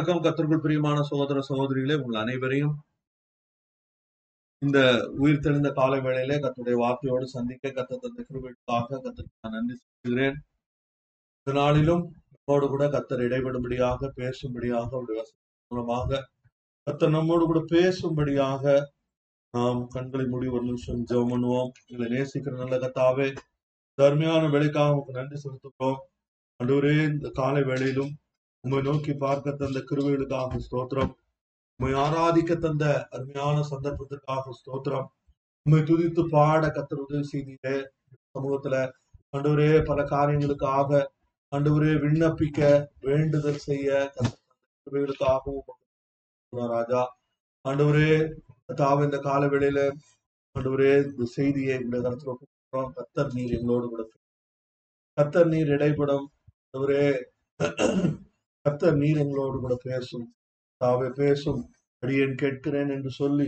வணக்கம். கர்த்தருக்குள் பிரியமான சகோதர சகோதரிகளே, உங்கள் அனைவரையும் இந்த உயிர்த்தெழுந்த காலை வேளையிலே கர்த்தருடைய வார்த்தையோடு சந்திக்க கர்த்தர் தந்த கிருபைக்காக கர்த்தருக்கு நான் நன்றி செலுத்துகிறேன். இந்த நாளிலும் நம்மோடு கூட கர்த்தர் இடைபடும்படியாக பேசும்படியாக அவருடைய வசனத்தின் மூலமாக கர்த்தர் நம்மோடு கூட பேசும்படியாக நாம் கண்களை மூடி ஒரு நிமிஷம் ஜெபம் பண்ணுவோம். எங்களை நேசிக்கிற நல்ல கர்த்தாவே, அருமையான வேலைக்காக உங்களுக்கு நன்றி செலுத்துகிறோம். ஆண்டவரே, இந்த காலை வேளையிலும் உம்மை நோக்கி பார்க்க தந்த கிருபைகளுக்காக ஸ்தோத்திரம். உம்மை ஆராதிக்க தந்த அருமையான சந்தர்ப்பத்திற்காக ஸ்தோத்திரம். உம்மை துதித்து பாட கர்த்தர் உதவி செய்தீரே. சமூகத்துல ஆண்டவரே, பல காரியங்களுக்காக ஆண்டவரே விண்ணப்பிக்க வேண்டுதல் செய்ய கர்த்தர் தந்த கிருபைகளுக்காகவும் ராஜா ஆண்டவரே கர்த்தாவே, இந்த கால வேளையில ஆண்டவரே இந்த செய்தியை இந்த கருத்துல ஒப்புக்கொள்கிறோம். கர்த்தர் நீர் எங்களோடு கூட கர்த்தர் நீர் இடைப்படும். ஆண்டவரே, கர்த்தர் நீர் எங்களோடு கூட பேசும். தாவே பேசும், அடியேன் கேட்கிறேன் என்று சொல்லி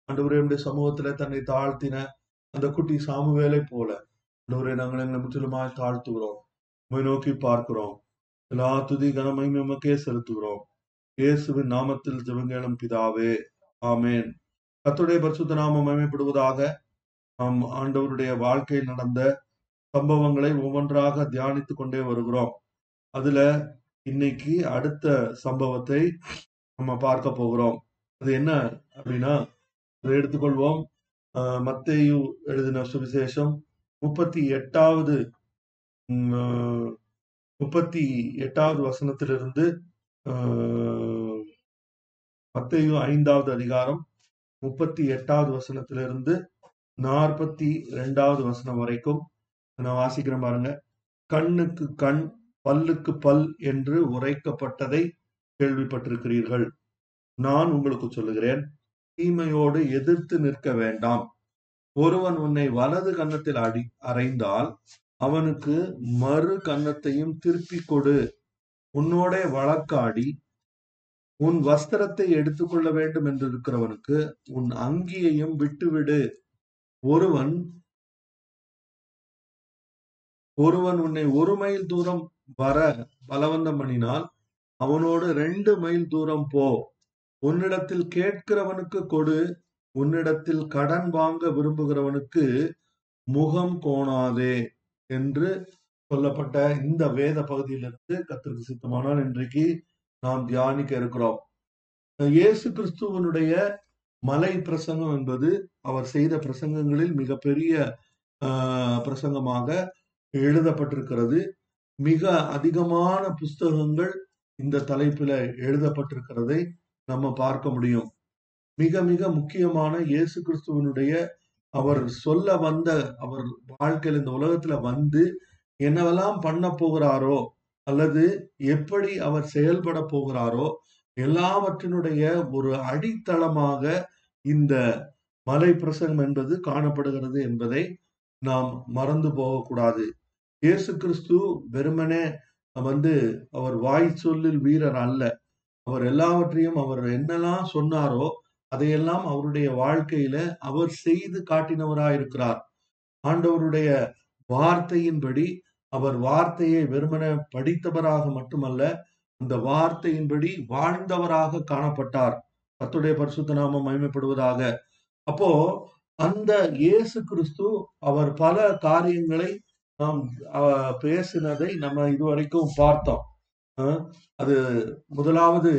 ஆண்டவரே உம்முடைய சமூகத்துல தன்னை தாழ்த்தின அந்த குட்டி சாமுவேலை போல ஆண்டவரே நாங்கள் எங்களை முற்றிலுமாய் தாழ்த்துகிறோம். உம்மை நோக்கி பார்க்கிறோம். எல்லா துதி கனமையும் உமக்கே செலுத்துகிறோம். இயேசுவின் நாமத்தில் ஜெபங்களும் பிதாவே, ஆமேன். கர்த்தருடைய பரிசுத்த நாமம் மகிமைப்படுவதாக. நாம் ஆண்டவருடைய வாழ்க்கையில் நடந்த சம்பவங்களை ஒவ்வொன்றாக தியானித்துக் கொண்டே வருகிறோம். அதுல இன்னைக்கு அடுத்த சம்பவத்தை நம்ம பார்க்க போகிறோம். அது என்ன அப்படின்னா, அதை எடுத்துக்கொள்வோம். மத்தேயு எழுதின சுவிசேஷம் 38வது வசனத்திலிருந்து மத்தேயு 5வது அதிகாரம் 38வது வசனத்திலிருந்து 42வது வசனம் வரைக்கும் நான் வாசிக்கிறேன் பாருங்க. கண்ணுக்கு கண், பல்லுக்கு பல் என்று உரைக்கப்பட்டதை கேள்விப்பட்டிருக்கிறீர்கள். நான் உங்களுக்கு சொல்லுகிறேன், தீமையோடு எதிர்த்து நிற்க வேண்டாம். ஒருவன் உன்னை வலது கன்னத்தில் அறைந்தால் அவனுக்கு மறு கன்னத்தையும் திருப்பி கொடு. உன்னோட வழக்காடி உன் வஸ்திரத்தை எடுத்துக்கொள்ள வேண்டும் என்று இருக்கிறவனுக்கு உன் அங்கியையும் விட்டுவிடு. ஒருவன் உன்னை 1 மைல் தூரம் வர பலவந்தம் பண்ணினால் அவனோடு 2 மைல் தூரம் போ. உன்னிடத்தில் கேட்கிறவனுக்கு கொடு. உன்னிடத்தில் கடன் வாங்க விரும்புகிறவனுக்கு முகம் கோணாதே என்று சொல்லப்பட்ட இந்த வேத பகுதியிலிருந்து கர்த்தருக்கு சித்தமானால் இன்றைக்கு நாம் தியானிக்க இருக்கிறோம். இயேசு கிறிஸ்துவனுடைய மலை பிரசங்கம் என்பது அவர் செய்த பிரசங்கங்களில் மிகப்பெரிய பிரசங்கமாக எழுதப்பட்டிருக்கிறது. மிக அதிகமான புஸ்தகங்கள் இந்த தலைப்பில எழுதப்பட்டிருக்கிறதை நம்ம பார்க்க முடியும். மிக மிக முக்கியமான இயேசு கிறிஸ்துவனுடைய அவர் சொல்ல வந்த, அவர் வாழ்க்கையில் இந்த உலகத்துல வந்து என்னவெல்லாம் பண்ண போகிறாரோ அல்லது எப்படி அவர் செயல்பட போகிறாரோ எல்லாவற்றினுடைய ஒரு அடித்தளமாக இந்த மலை பிரசங்கம் என்பது காணப்படுகிறது என்பதை நாம் மறந்து போகக்கூடாது. இயேசு கிறிஸ்து வெறுமனே அவர் வாய் சொல்லில் வீரர் அல்ல. அவர் எல்லாவற்றையும் அவர் என்னெல்லாம் சொன்னாரோ அதையெல்லாம் அவருடைய வாழ்க்கையில அவர் செய்து காட்டினவராயிருக்கிறார். ஆண்டவருடைய வார்த்தையின்படி அவர் வார்த்தையை வெறுமனே படித்தவராக மட்டுமல்ல, அந்த வார்த்தையின்படி வாழ்ந்தவராக காணப்பட்டார். கர்த்தருடைய பரிசுத்த நாமம் மகிமைப்படுவதாக. அப்போ அந்த இயேசு கிறிஸ்து அவர் பல காரியங்களை நாம் பேசினதை நம்ம இதுவரைக்கும் பார்த்தோம். அது முதலாவது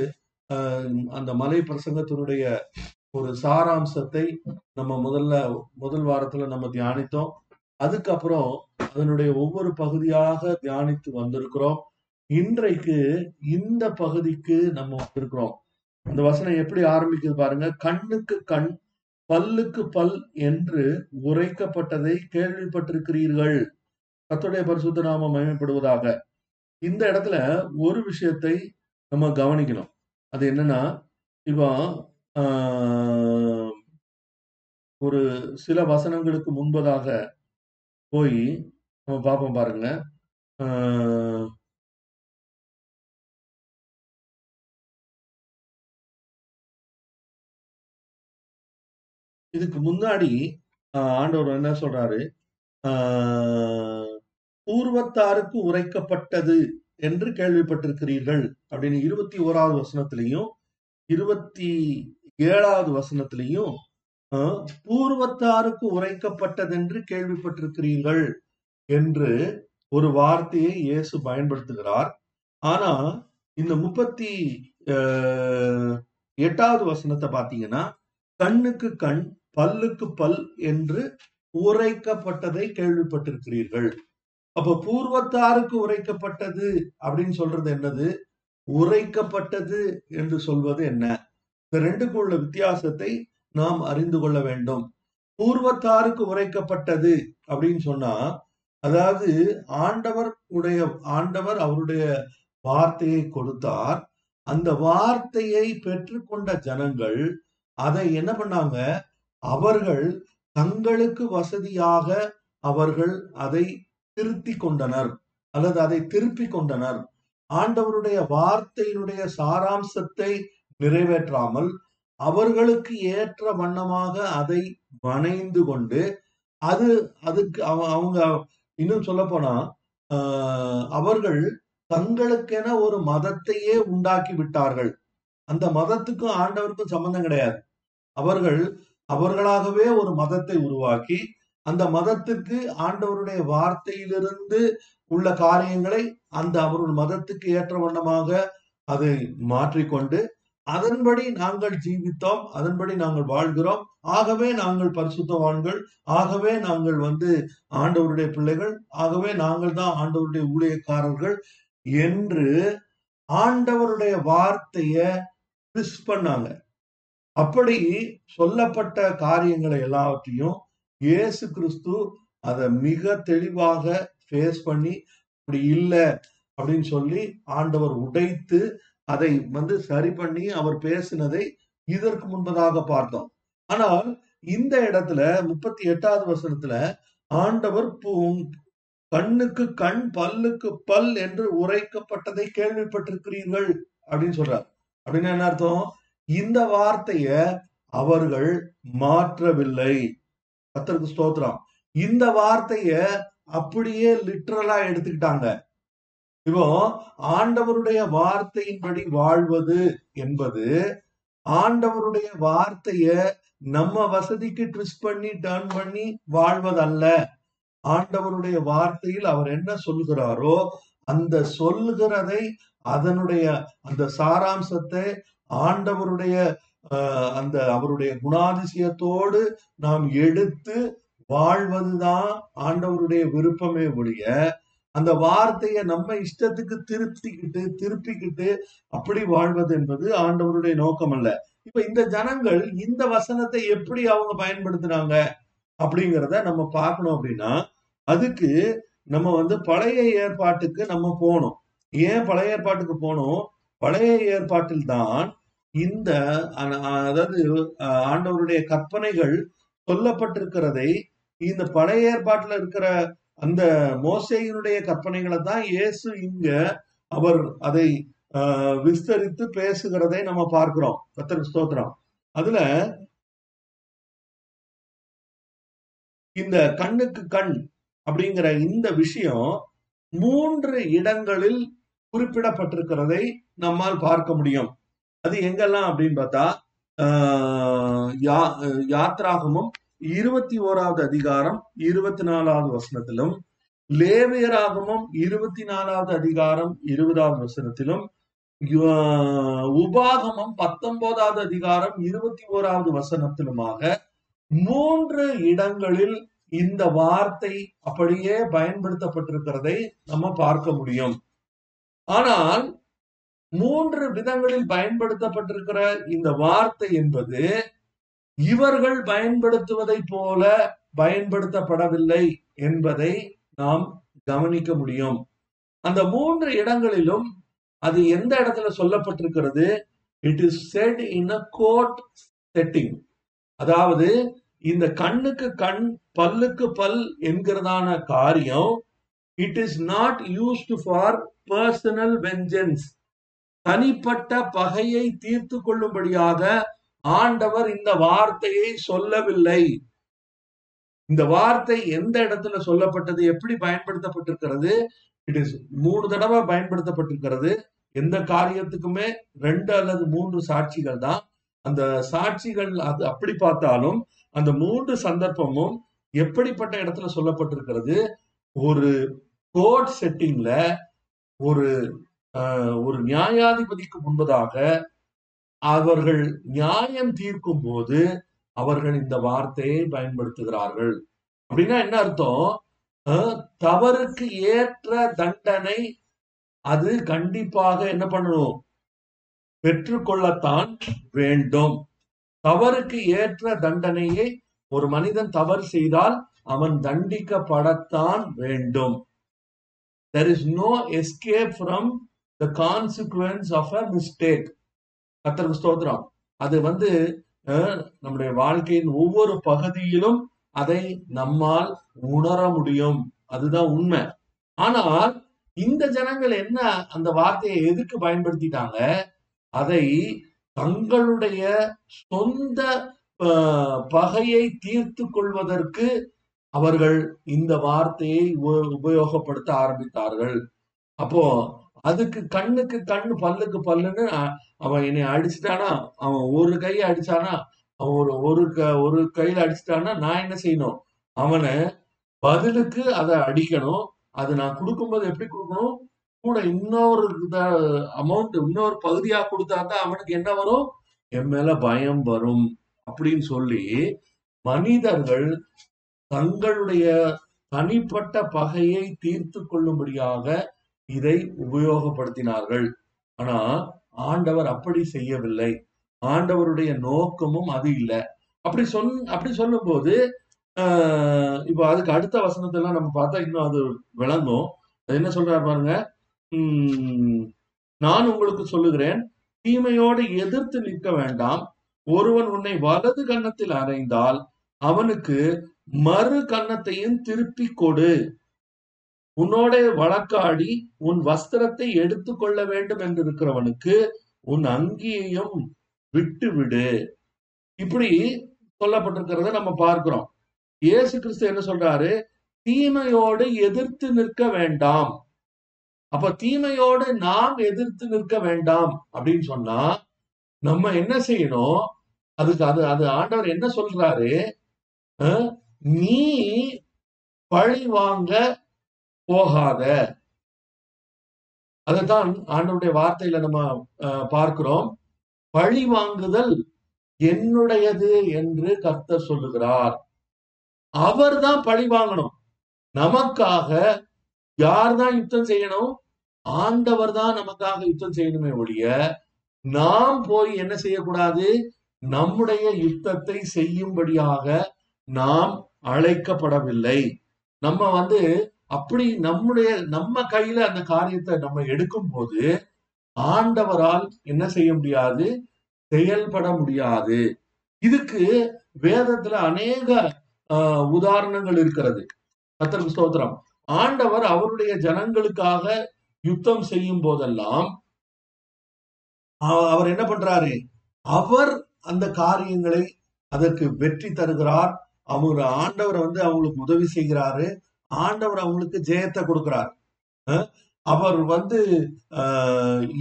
அந்த மலை பிரசங்கத்தினுடைய ஒரு சாராம்சத்தை நம்ம முதல் வாரத்துல நம்ம தியானித்தோம். அதுக்கப்புறம் அதனுடைய ஒவ்வொரு பகுதியாக தியானித்து வந்திருக்கிறோம். இன்றைக்கு இந்த பகுதிக்கு நம்ம வந்திருக்கிறோம். இந்த வசனம் எப்படி ஆரம்பிக்குது பாருங்க. கண்ணுக்கு கண், பல்லுக்கு பல் என்று உரைக்கப்பட்டதை கேள்விப்பட்டிருக்கிறீர்கள். கர்த்தருடைய பரிசுத்த நாமம் மகிமைப்படுவதாக. இந்த இடத்துல ஒரு விஷயத்தை நம்ம கவனிக்கணும். அது என்னன்னா, இப்போ ஒரு சில வசனங்களுக்கு முன்பதாக போய் நம்ம பார்ப்போம் பாருங்க. இதுக்கு முன்னாடி ஆண்டவர் என்ன சொல்றாரு? பூர்வத்தாருக்கு உரைக்கப்பட்டது என்று கேள்விப்பட்டிருக்கிறீர்கள் அப்படின்னு 21வது வசனத்திலையும் 27வது வசனத்திலையும் பூர்வத்தாருக்கு உரைக்கப்பட்டதென்று கேள்விப்பட்டிருக்கிறீர்கள் என்று ஒரு வார்த்தையை இயேசு பயன்படுத்துகிறார். ஆனா இந்த 38வது வசனத்தை பாத்தீங்கன்னா, கண்ணுக்கு கண் பல்லுக்கு பல் என்று உரைக்கப்பட்டதை கேள்விப்பட்டிருக்கிறீர்கள். அப்ப பூர்வத்தாருக்கு உரைக்கப்பட்டது அப்படின்னு சொல்றது என்னது, உரைக்கப்பட்டது என்று சொல்வது என்ன? இந்த ரெண்டுக்கும் உள்ள வித்தியாசத்தை நாம் அறிந்து கொள்ள வேண்டும். பூர்வத்தாருக்கு உரைக்கப்பட்டது அப்படின்னு சொன்னா, அதாவது ஆண்டவர் அவருடைய வார்த்தையை கொடுத்தார். அந்த வார்த்தையை பெற்றுக்கொண்ட ஜனங்கள் அதை என்ன பண்ணாங்க, அவர்கள் தங்களுக்கு வசதியாக அவர்கள் அதை திருத்தி கொண்டனர் அல்லது அதை திருப்பிக் கொண்டனர். ஆண்டவருடைய வார்த்தையினுடைய சாராம்சத்தை நிறைவேற்றாமல் அவர்களுக்கு ஏற்ற வண்ணமாக அதை வணைந்து கொண்டு அதுக்கு அவங்க இன்னும் சொல்ல போனா அவர்கள் தங்களுக்கென ஒரு மதத்தையே உண்டாக்கி விட்டார்கள். அந்த மதத்துக்கும் ஆண்டவருக்கும் சம்பந்தம் கிடையாது. அவர்களாகவே ஒரு மதத்தை உருவாக்கி அந்த மதத்துக்கு ஆண்டவருடைய வார்த்தையிலிருந்து உள்ள காரியங்களை அந்த அவருடைய மதத்துக்கு ஏற்ற வண்ணமாக அதை மாற்றிக்கொண்டு அதன்படி நாங்கள் ஜீவித்தோம், அதன்படி நாங்கள் வாழ்கிறோம், ஆகவே நாங்கள் பரிசுத்தவான்கள், ஆகவே நாங்கள் ஆண்டவருடைய பிள்ளைகள், ஆகவே நாங்கள் தான் ஆண்டவருடைய ஊழியக்காரர்கள் என்று ஆண்டவருடைய வார்த்தைய ட்விஸ்ட் பண்ணாங்க. அப்படி சொல்லப்பட்ட காரியங்களை எல்லாவற்றையும் இயேசு கிறிஸ்து அதை மிக தெளிவாக ஃபேஸ் பண்ணி அப்படி இல்லை அப்படின்னு சொல்லி ஆண்டவர் உடைத்து அதை சரி பண்ணி அவர் பேசினதை இதற்கு முன்பதாக பார்த்தோம். ஆனால் இந்த இடத்துல 38வது வசனத்துல ஆண்டவர் கண்ணுக்கு கண் பல்லுக்கு பல் என்று உரைக்கப்பட்டதை கேள்விப்பட்டிருக்கிறீர்கள் அப்படின்னு சொல்றார். அப்படின்னு என்ன அர்த்தம்? இந்த வார்த்தைய அவர்கள் மாற்றவில்லை. கர்த்தருக்கு ஸ்தோத்திரம். இந்த வார்த்தைய அப்படியே லிட்டரலா எடுத்துக்கிட்டாங்க. இப்போ ஆண்டவருடைய வார்த்தையின்படி வாழ்வது என்பது ஆண்டவருடைய வார்த்தைய நம்ம வசதிக்கு ட்விஸ்ட் பண்ணி டர்ன் பண்ணி வாழ்வதல்ல. ஆண்டவருடைய வார்த்தையில் அவர் என்ன சொல்லுகிறாரோ அந்த சொல்லுகிறதை அதனுடைய அந்த சாராம்சத்தை ஆண்டவருடைய அவருடைய குணாதிசயத்தோடு நாம் எடுத்து வாழ்வதுதான் ஆண்டவருடைய விருப்பமே ஒழிய அந்த வார்த்தையை நம்ம இஷ்டத்துக்கு திருப்பிக்கிட்டு அப்படி வாழ்வது என்பது ஆண்டவருடைய நோக்கம் அல்ல. இப்ப இந்த ஜனங்கள் இந்த வசனத்தை எப்படி அவங்க பயன்படுத்தினாங்க அப்படிங்கிறத நம்ம பார்க்கணும். அப்படின்னா அதுக்கு நம்ம பழைய ஏற்பாட்டுக்கு நம்ம போகணும். ஏன் பழைய ஏற்பாட்டுக்கு போகணும்? பழைய ஏற்பாட்டில் தான் இந்த அதாவது ஆண்டவருடைய கற்பனைகள் சொல்லப்பட்டிருக்கிறதை இந்த பழைய ஏற்பாட்டில் இருக்கிற அந்த மோசேயினுடைய கற்பனைகளை தான் இயேசு இங்க அவர் அதை விஸ்தரித்து பேசுகிறதை நம்ம பார்க்கிறோம். கர்த்தருக்கு ஸ்தோத்திரம். அதுல இந்த கண்ணுக்கு கண் அப்படிங்கிற இந்த விஷயம் 3 இடங்களில் குறிப்பிடப்பட்டிருக்கிறதை நம்மால் பார்க்க முடியும். அது எங்கெல்லாம் அப்படின்னு பார்த்தா யாத்ராகமம் 21வது அதிகாரம் 24வது வசனத்திலும், லேவியராகமம் 24வது அதிகாரம் 20வது வசனத்திலும், உபாகமம் 19வது அதிகாரம் 21வது வசனத்திலுமாக 3 இடங்களில் இந்த வார்த்தை அப்படியே பயன்படுத்தப்பட்டிருக்கிறதை நம்ம பார்க்க முடியும். ஆனால் 3 விதங்களில் பயன்படுத்தப்பட்டிருக்கிற இந்த வார்த்தை என்பது இவர்கள் பயன்படுத்துவதை போல பயன்படுத்தப்படவில்லை என்பதை நாம் கவனிக்க முடியும். அந்த 3 இடங்களிலும் அது எந்த இடத்துல சொல்லப்பட்டிருக்கிறது? It is set in a court setting. அதாவது இந்த கண்ணுக்கு கண் பல்லுக்கு பல் என்கிறதான காரியம் it is not used for personal vengeance. தனிப்பட்ட பகையை தீர்த்து கொள்ளும்படியாக ஆண்டவர் இந்த வார்த்தையை சொல்லவில்லை. இந்த வார்த்தை எந்த இடத்துல சொல்லப்பட்டது, எப்படி பயன்படுத்தப்பட்டிருக்கிறது? இட் இஸ் 3 தடவை பயன்படுத்தப்பட்டிருக்கிறது. எந்த காரியத்துக்குமே 2 அல்லது 3 சாட்சிகள் தான். அந்த சாட்சிகள் அது அப்படி பார்த்தாலும் அந்த 3 சந்தர்ப்பமும் எப்படிப்பட்ட இடத்துல சொல்லப்பட்டிருக்கிறது? ஒரு கோர்ட் செட்டிங்ல ஒரு ஒரு நியாயாதிபதிக்கு முன்பதாக அவர்கள் நியாயம் தீர்க்கும் போது அவர்கள் இந்த வார்த்தையை பயன்படுத்துகிறார்கள். அப்படின்னா என்ன அர்த்தம்? தவறுக்கு ஏற்ற தண்டனை அது கண்டிப்பாக என்ன பண்ணணும்? பெற்றுக்கொள்ளத்தான் வேண்டும். தவறுக்கு ஏற்ற தண்டனையை ஒரு மனிதன் தவறு செய்தால் அவன் தண்டிக்கப்படத்தான் வேண்டும். There is no escape from the consequence of a mistake. கர்த்தருக்கு ஸ்தோத்திரம். அது நம்முடைய வாழ்க்கையின் ஒவ்வொரு பகுதியிலும் அதை நம்மால் உணர முடியும். அதுதான் உண்மை. ஆனால் இந்த ஜனங்கள் என்ன அந்த வார்த்தையை எதுக்கு பயன்படுத்திட்டாங்க? அதை தங்களுடைய சொந்த பகையை தீர்த்து கொள்வதற்கு அவர்கள் இந்த வார்த்தையை உபயோகப்படுத்த ஆரம்பித்தார்கள். அப்போ அதுக்கு கண்ணுக்கு கண்ணு பல்லுக்கு பல்லுன்னு அவன் என்னை அடிச்சுட்டானா, அவன் ஒரு கையை அடிச்சானா, அவன் ஒரு கையில அடிச்சுட்டானா நான் என்ன செய்யணும்? அவனை பதிலுக்கு அதை அடிக்கணும். அது நான் கொடுக்கும்போது எப்படி கொடுக்கணும்? கூட இன்னொரு அமௌண்ட் இன்னொரு பகுதியா கொடுத்தா தான் அவனுக்கு என்ன வரும்? என் மேல பயம் வரும் அப்படின்னு சொல்லி மனிதர்கள் தங்களுடைய தனிப்பட்ட பகையை தீர்த்து கொள்ளும்படியாக இதை உபயோகப்படுத்தினார்கள். ஆனா ஆண்டவர் அப்படி செய்யவில்லை. ஆண்டவருடைய நோக்கமும் அது இல்லை. அப்படி சொல்லும் போது இப்ப அதுக்கு அடுத்த வசனத்தெல்லாம் நம்ம பார்த்தா இன்னும் அது விளங்கும். அது என்ன சொல்றாரு பாருங்க. நான் உங்களுக்கு சொல்லுகிறேன், தீமையோடு எதிர்த்து நிற்க வேண்டாம். ஒருவன் உன்னை வலது கன்னத்தில் அறைந்தால் அவனுக்கு மறு கன்னத்தையும் திருப்பி கொடு. உன்னோட வழக்காடி உன் வஸ்திரத்தை எடுத்துக்கொள்ள வேண்டும் என்று இருக்கிறவனுக்கு உன் அங்கியையும் விட்டு விடு. இப்படி சொல்லப்பட்டிருக்கிறத நம்ம பார்க்கிறோம். இயேசு கிறிஸ்து என்ன சொல்றாரு? தீமையோடு எதிர்த்து நிற்க வேண்டாம். அப்ப தீமையோடு நாம் எதிர்த்து நிற்க வேண்டாம் அப்படின்னு சொன்னா நம்ம என்ன செய்யணும்? அதுக்கு அது ஆண்டவர் என்ன சொல்றாரு? நீ பழி வாங்க போகாத. அதைத்தான் ஆண்டவருடைய வார்த்தையில நம்ம பார்க்கிறோம். பழி வாங்குதல் என்னுடையது என்று கர்த்தர் சொல்லுகிறார். அவர் தான் பழி வாங்கணும். நமக்காக யார் தான் யுத்தம் செய்யணும்? ஆண்டவர் தான் நமக்காக யுத்தம் செய்யணுமே ஒழிய நாம் போய் என்ன செய்யக்கூடாது? நம்முடைய யுத்தத்தை செய்யும்படியாக நாம் அழைக்கப்படவில்லை. நம்ம அப்படி நம்ம கையில அந்த காரியத்தை நம்ம எடுக்கும் போது ஆண்டவரால் என்ன செய்ய முடியாது? செயல்பட முடியாது. இதுக்கு வேதத்துல அநேக உதாரணங்கள் இருக்கிறது. கர்த்தருக்கு ஸ்தோத்திரம். ஆண்டவர் அவருடைய ஜனங்களுக்காக யுத்தம் செய்யும் போதெல்லாம் அவர் என்ன பண்றாரு? அவர் அந்த காரியங்களை அதற்கு வெற்றி தருகிறார். ஆண்டவர் அவங்களுக்கு உதவி செய்கிறாரு. ஆண்டவர் அவங்களுக்கு ஜெயத்தை கொடுக்கிறார். அவர்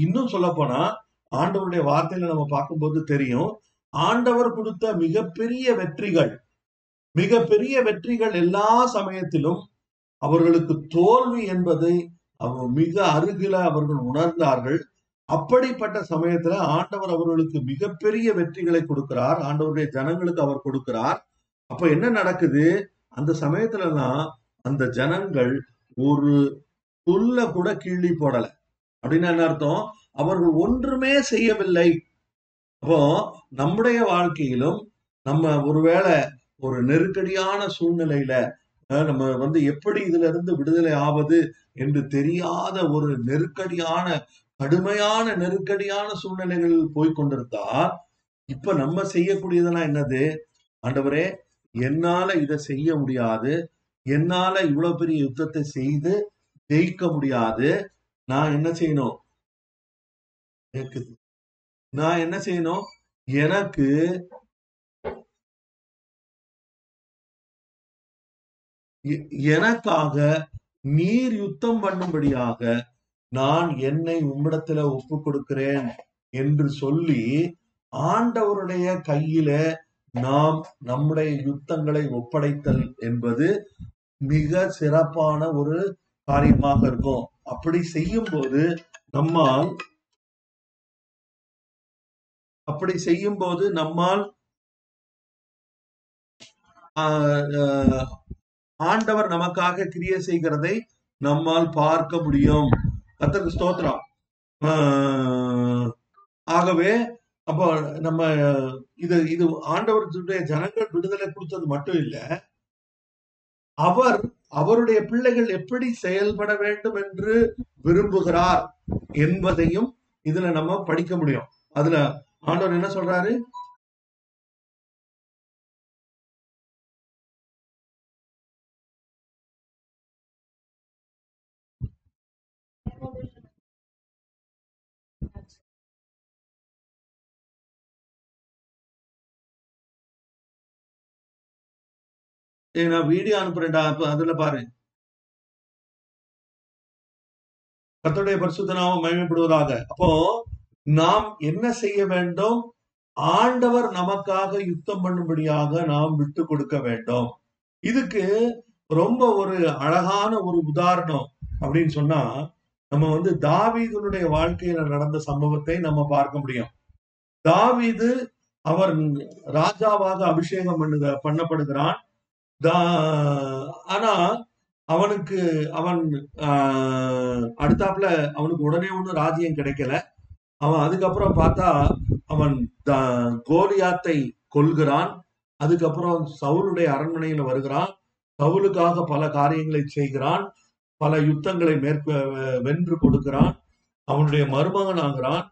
இன்னும் சொல்ல போனா ஆண்டவருடைய வார்த்தையில நம்ம பார்க்கும்போது தெரியும், ஆண்டவர் கொடுத்த மிகப்பெரிய வெற்றிகள் எல்லா சமயத்திலும் அவர்களுக்கு தோல்வி என்பதை மிக அருகில அவர்கள் உணர்ந்தார்கள். அப்படிப்பட்ட சமயத்துல ஆண்டவர் அவர்களுக்கு மிகப்பெரிய வெற்றிகளை கொடுக்கிறார். ஆண்டவருடைய ஜனங்களுக்கு அவர் கொடுக்கிறார். அப்ப என்ன நடக்குது? அந்த சமயத்துல எல்லாம் அந்த ஜனங்கள் ஒரு புல்ல கூட கிள்ளி போடல. அப்படின்னு என்ன அர்த்தம்? அவர்கள் ஒன்றுமே செய்யவில்லை. அப்போ நம்முடைய வாழ்க்கையிலும் நம்ம ஒருவேளை ஒரு நெருக்கடியான சூழ்நிலையில நம்ம எப்படி இதுல இருந்து விடுதலை ஆவது என்று தெரியாத ஒரு கடுமையான நெருக்கடியான சூழ்நிலைகளில் போய்கொண்டிருந்தா இப்ப நம்ம செய்யக்கூடியதெல்லாம் என்னது? ஆண்டவரே, என்னால இதை செய்ய முடியாது, என்னால இவ்வளவு பெரிய யுத்தத்தை செய்து ஜெயிக்க முடியாது. நான் என்ன செய்யணும்? எனக்கு எனக்காக நீர் யுத்தம் பண்ணும்படியாக நான் என்னை உம்மிடத்துல ஒப்பு கொடுக்கிறேன் என்று சொல்லி ஆண்டவருடைய கையில நாம் நம்முடைய யுத்தங்களை ஒப்படைத்தல் என்பது மிக சிறப்பான ஒரு காரியமாக இருக்கும். அப்படி செய்யும் போது நம்மால் ஆண்டவர் நமக்காக கிரியை செய்கிறதை நம்மால் பார்க்க முடியும். கர்த்தருக்கு ஸ்தோத்திரம். ஆகவே அப்போ நம்ம இது ஆண்டவருடைய ஜனங்கள் விடுதலை கொடுத்தது மட்டும் இல்ல, அவருடைய பிள்ளைகள் எப்படி செயல்பட வேண்டும் என்று விரும்புகிறார் என்பதையும் இதுல நம்ம படிக்க முடியும். அதுல ஆண்டவர் என்ன சொல்றாரு? நான் வீடியோ அனுப்புறேன்டா, அதுல பாரு. கர்த்தருடைய பரிசுத்த நாமம் மகிமைப்படுவதாக. அப்போ நாம் என்ன செய்ய வேண்டும்? ஆண்டவர் நமக்காக யுத்தம் பண்ணும்படியாக நாம் விட்டு கொடுக்க வேண்டும். இதுக்கு ரொம்ப ஒரு அழகான ஒரு உதாரணம் அப்படின்னு சொன்னா, நம்ம தாவீதுனுடைய வாழ்க்கையில நடந்த சம்பவத்தை நம்ம பார்க்க முடியும். தாவீது அவர் ராஜாவாக அபிஷேகம் பண்ணப்படுகிறான். ஆனா அவன் அடுத்தாப்புல அவனுக்கு உடனே ஒண்ணு ராஜ்யம் கிடைக்கல. அவன் அதுக்கப்புறம் பார்த்தா அவன் கோலியாத்தை கொல்கிறான். அதுக்கப்புறம் சவுலுடைய அரண்மனையில வருகிறான். சவுலுக்காக பல காரியங்களை செய்கிறான். பல யுத்தங்களை வென்று கொடுக்கிறான். அவனுடைய மருமகன் ஆகிறான்.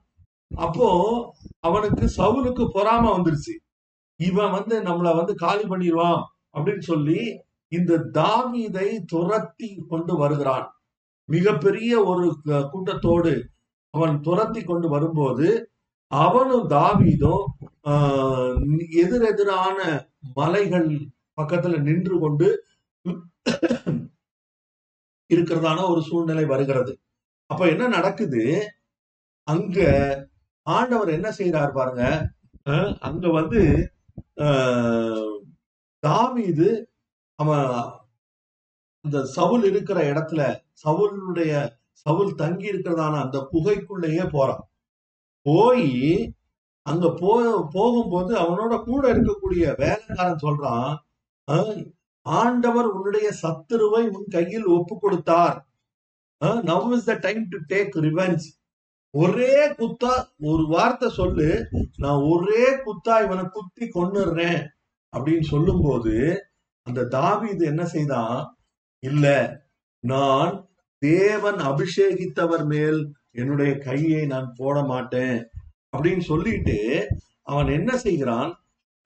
அப்போ அவனுக்கு சவுலுக்கு பொறாம வந்துருச்சு. இவன் நம்மள காலி பண்ணிடுவான் அப்படின்னு சொல்லி இந்த தாவீதை துரத்தி கொண்டு வருகிறான். மிகப்பெரிய ஒரு கூட்டத்தோடு அவன் துரத்தி கொண்டு வரும்போது அவனும் தாவீதும் எதிரெதிரான மலைகள் பக்கத்துல நின்று கொண்டு இருக்கிறதான ஒரு சூழ்நிலை வருகிறது. அப்ப என்ன நடக்குது? அங்க ஆண்டவர் என்ன செய்யறாரு பாருங்க. அங்க தாவீது அவன் அந்த சவுல் இருக்கிற இடத்துல சவுல் தங்கி இருக்கிறதான அந்த குகைக்குள்ளேயே போறான். போய் அங்க போகும்போது அவனோட கூட இருக்கக்கூடிய வேலைக்காரன் சொல்றான், ஆண்டவர் உன்னுடைய சத்துருவை உன் கையில் ஒப்பு கொடுத்தார். Now is the time to take revenge. ஒரே குத்தா ஒரு வார்த்தை சொல்லு, நான் ஒரே குத்தா இவனை குத்தி கொன்னுறேன் அப்படின்னு சொல்லும் போது அந்த தாவீது என்ன செய்தான்? இல்ல, நான் தேவன் அபிஷேகித்தவர் மேல் என்னுடைய கையை நான் போட மாட்டேன் அப்படின்னு சொல்லிட்டு அவன் என்ன செய்கிறான்?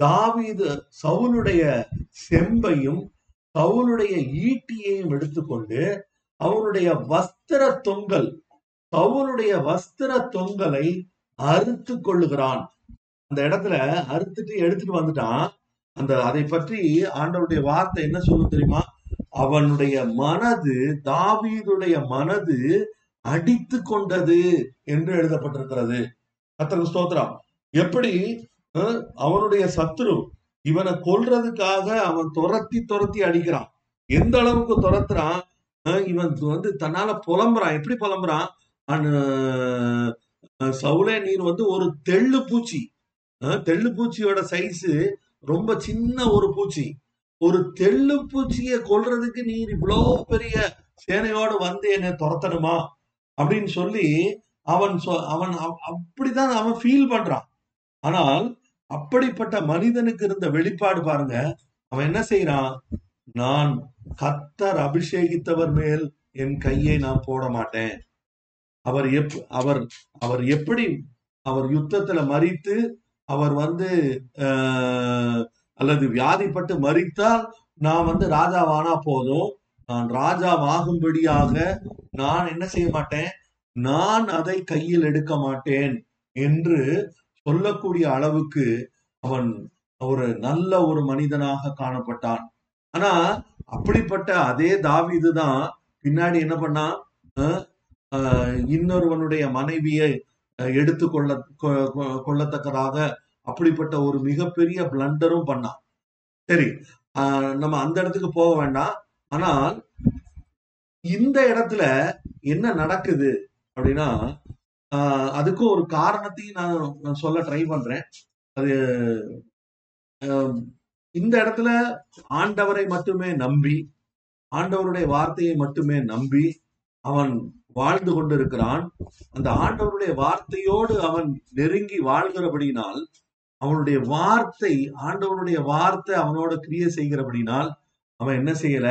தாவீது சவுலுடைய செம்பையும் சவுலுடைய ஈட்டியையும் எடுத்துக்கொண்டு அவனுடைய சவுலுடைய வஸ்திர தொங்கலை அறுத்து கொள்ளுகிறான். அந்த இடத்துல அறுத்துட்டு எடுத்துட்டு வந்துட்டான். அதை பற்றி ஆண்டவருடைய வார்த்தை என்ன சொல்லும் தெரியுமா? அவனுடைய மனது, தாவீதுடைய மனது அடித்து கொண்டது என்று எழுதப்பட்டிருக்கிறது. கர்த்தருக்கு ஸ்தோத்திரம். எப்படி அவனுடைய சத்துரு இவனை கொல்றதுக்காக அவன் துரத்தி அடிக்கிறான். எந்த அளவுக்கு துரத்துறான்? இவன் தன்னால புலம்புறான். எப்படி புலம்புறான்? சவுலே, நீர் ஒரு தெள்ளு பூச்சியோட சைஸ், ரொம்ப சின்ன ஒரு பூச்சி. ஒரு தெள்ளு பூச்சியை கொல்றதுக்கு நீர் இவ்வளோ பெரிய சேனையோடு என்னை துரத்தணுமா அப்படின்னு சொல்லி அவன் அப்படிதான் அவன் ஃபீல் பண்றான். ஆனால் அப்படிப்பட்ட மனிதனுக்கு இருந்த வெளிப்பாடு பாருங்க. அவன் என்ன செய்யறான்? நான் கர்த்தர் அபிஷேகித்தவர் மேல் என் கையை நான் போட மாட்டேன். அவர் எப்படி அவர் யுத்தத்துல மரித்து அவர் அல்லது வியாதிப்பட்டு மரித்தால் நான் ராஜாவானா போதும், நான் ராஜாவாகும்படியாக நான் என்ன செய்ய மாட்டேன்? நான் அதை கையில் எடுக்க மாட்டேன் என்று சொல்லக்கூடிய அளவுக்கு அவன் ஒரு நல்ல ஒரு மனிதனாக காணப்பட்டான். ஆனா அப்படிப்பட்ட அதே தாவீது தான் பின்னாடி என்ன பண்ணா, இன்னொருவனுடைய மனைவியை எடுத்து கொள்ளத்தக்கதாக அப்படிப்பட்ட ஒரு மிகப்பெரிய பிளண்டரும் பண்ணான். சரி, நம்ம அந்த இடத்துக்கு போக வேண்டாம். ஆனால் இந்த இடத்துல என்ன நடக்குது அப்படின்னா, அதுக்கும் ஒரு காரணத்தையும் நான் சொல்ல ட்ரை பண்றேன். அது இந்த இடத்துல ஆண்டவரை மட்டுமே நம்பி, ஆண்டவருடைய வார்த்தையை மட்டுமே நம்பி அவன் வாழ்ந்து கொண்டிருக்கிறான். அந்த ஆண்டவருடைய வார்த்தையோடு அவன் நெருங்கி வாழ்கிறபடினால், அவனுடைய வார்த்தை, ஆண்டவருடைய வார்த்தை அவனோட கிரியை செய்கிறபடினால் அவன் என்ன செய்யல,